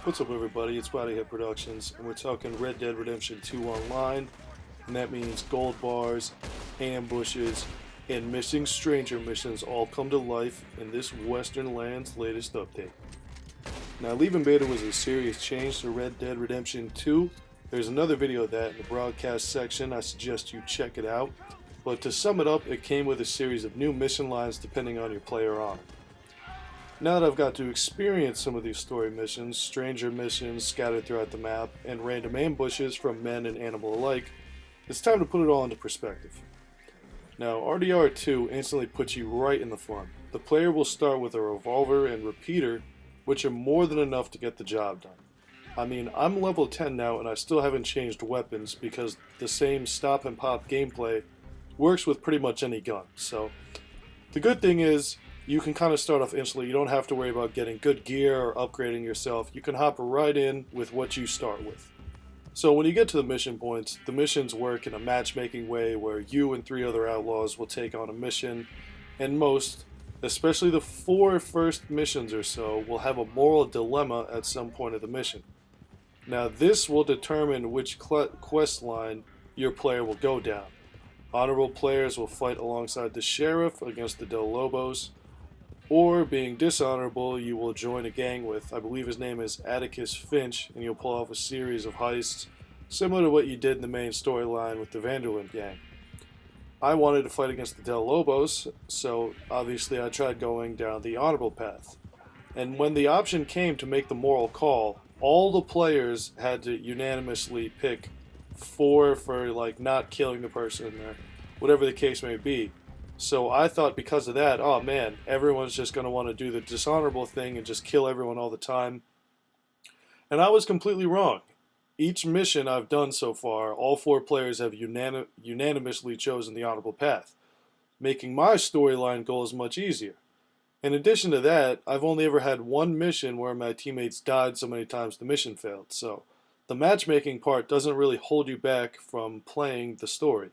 What's up, everybody? It's Bodyhead Productions, and we're talking Red Dead Redemption 2 Online, and that means gold bars, ambushes, and missing stranger missions all come to life in this Western Land's latest update. Now, leaving beta was a serious change to Red Dead Redemption 2. There's another video of that in the broadcast section. I suggest you check it out. But to sum it up, it came with a series of new mission lines depending on your player honor. Now that I've got to experience some of these story missions, stranger missions scattered throughout the map, and random ambushes from men and animal alike, it's time to put it all into perspective. Now, RDR 2 instantly puts you right in the fun. The player will start with a revolver and repeater, which are more than enough to get the job done. I mean, I'm level 10 now and I still haven't changed weapons because the same stop and pop gameplay works with pretty much any gun. So, the good thing is, you can kind of start off instantly. You don't have to worry about getting good gear or upgrading yourself. You can hop right in with what you start with. So when you get to the mission points, the missions work in a matchmaking way where you and 3 other outlaws will take on a mission, and most, especially the 4 first missions or so, will have a moral dilemma at some point of the mission. Now this will determine which quest line your player will go down. Honorable players will fight alongside the sheriff against the Del Lobos, or being dishonorable, you will join a gang with, I believe his name is Atticus Finch, and you'll pull off a series of heists similar to what you did in the main storyline with the Vanderlyn gang. I wanted to fight against the Del Lobos, so obviously I tried going down the honorable path. And when the option came to make the moral call, all the players had to unanimously pick 4 for like not killing the person or whatever the case may be. So I thought because of that, oh man, everyone's just going to want to do the dishonorable thing and just kill everyone all the time. And I was completely wrong. Each mission I've done so far, all 4 players have unanimously chosen the honorable path, making my storyline goals much easier. In addition to that, I've only ever had one mission where my teammates died so many times the mission failed, so the matchmaking part doesn't really hold you back from playing the story.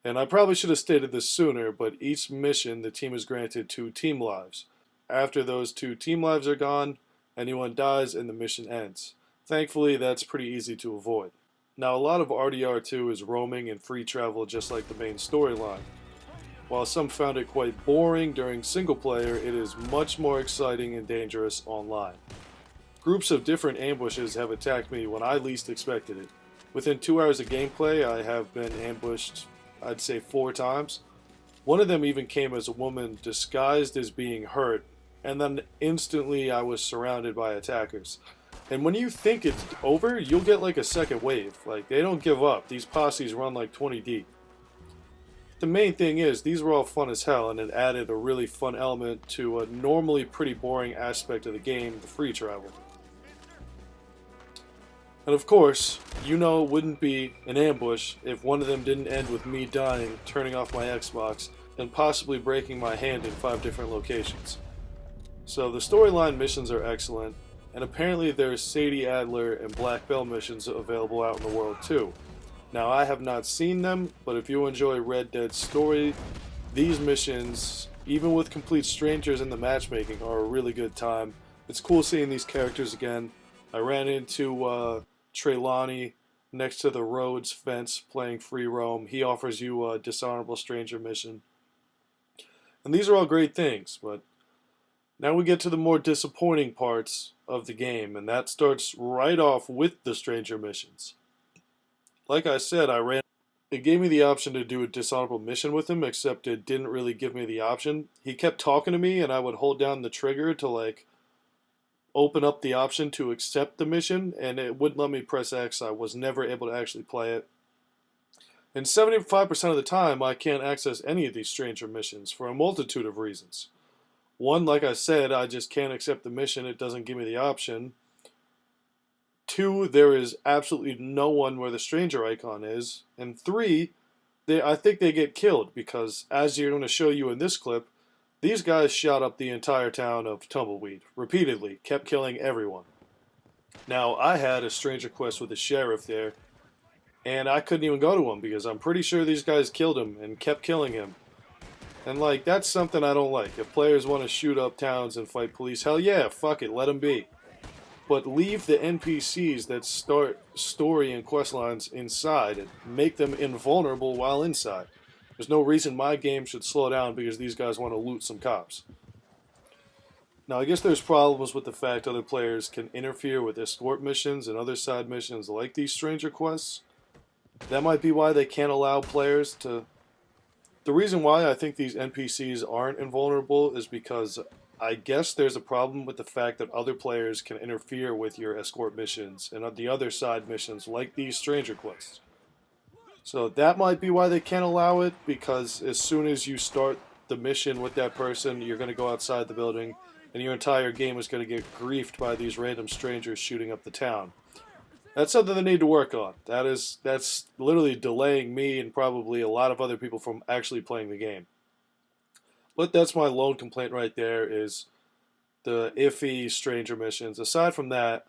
And I probably should have stated this sooner, but each mission the team is granted 2 team lives. After those 2 team lives are gone, anyone dies and the mission ends. Thankfully, that's pretty easy to avoid. Now, a lot of RDR2 is roaming and free travel just like the main storyline. While some found it quite boring during single player, it is much more exciting and dangerous online. Groups of different ambushes have attacked me when I least expected it. Within 2 hours of gameplay, I have been ambushed I'd say 4 times. One of them even came as a woman disguised as being hurt, and then instantly I was surrounded by attackers. And when you think it's over, you'll get like a second wave. Like, they don't give up. These posses run like 20 deep. The main thing is, these were all fun as hell, and it added a really fun element to a normally pretty boring aspect of the game, the free travel. And of course, you know it wouldn't be an ambush if one of them didn't end with me dying, turning off my Xbox, and possibly breaking my hand in 5 different locations. So the storyline missions are excellent, and apparently there's Sadie Adler and Black Bell missions available out in the world too. Now I have not seen them, but if you enjoy Red Dead's story, these missions, even with complete strangers in the matchmaking, are a really good time. It's cool seeing these characters again. I ran into Trelawney next to the Rhodes fence playing free roam. He offers you a dishonorable stranger mission. And these are all great things, but now we get to the more disappointing parts of the game, and that starts right off with the stranger missions. Like I said, it gave me the option to do a dishonorable mission with him, except it didn't really give me the option. He kept talking to me and I would hold down the trigger to like open up the option to accept the mission, and it wouldn't let me press X. I was never able to actually play it. And 75% of the time, I can't access any of these stranger missions for a multitude of reasons. One, like I said, I just can't accept the mission. It doesn't give me the option. 2, there is absolutely no one where the stranger icon is. And 3, I think they get killed because, as you're going to show you in this clip, these guys shot up the entire town of Tumbleweed, repeatedly, kept killing everyone. Now, I had a stranger quest with the sheriff there, and I couldn't even go to him because I'm pretty sure these guys killed him and kept killing him. And like, that's something I don't like. If players want to shoot up towns and fight police, hell yeah, fuck it, let them be. but leave the NPCs that start story and quest lines inside and make them invulnerable while inside. There's no reason my game should slow down because these guys want to loot some cops. Now, I guess there's problems with the fact other players can interfere with escort missions and other side missions like these stranger quests. That might be why they can't allow players to. The reason why I think these NPCs aren't invulnerable is because I guess there's a problem with the fact that other players can interfere with your escort missions and the other side missions like these stranger quests. So that might be why they can't allow it, because as soon as you start the mission with that person, you're going to go outside the building and your entire game is going to get griefed by these random strangers shooting up the town. That's something they need to work on. That's literally delaying me and probably a lot of other people from actually playing the game. But that's my lone complaint right there, is the iffy stranger missions. Aside from that,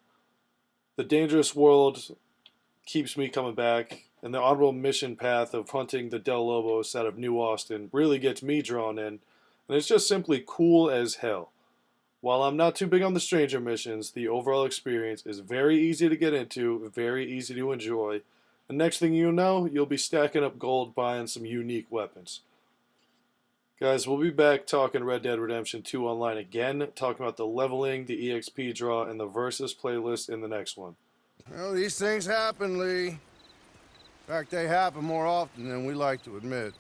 the dangerous world keeps me coming back, and the honorable mission path of hunting the Del Lobos out of New Austin really gets me drawn in, and it's just simply cool as hell. While I'm not too big on the stranger missions, the overall experience is very easy to get into, very easy to enjoy, and next thing you know, you'll be stacking up gold buying some unique weapons. Guys, we'll be back talking Red Dead Redemption 2 Online again, talking about the leveling, the EXP draw, and the Versus playlist in the next one. Well, these things happen, Lee. In fact, they happen more often than we like to admit.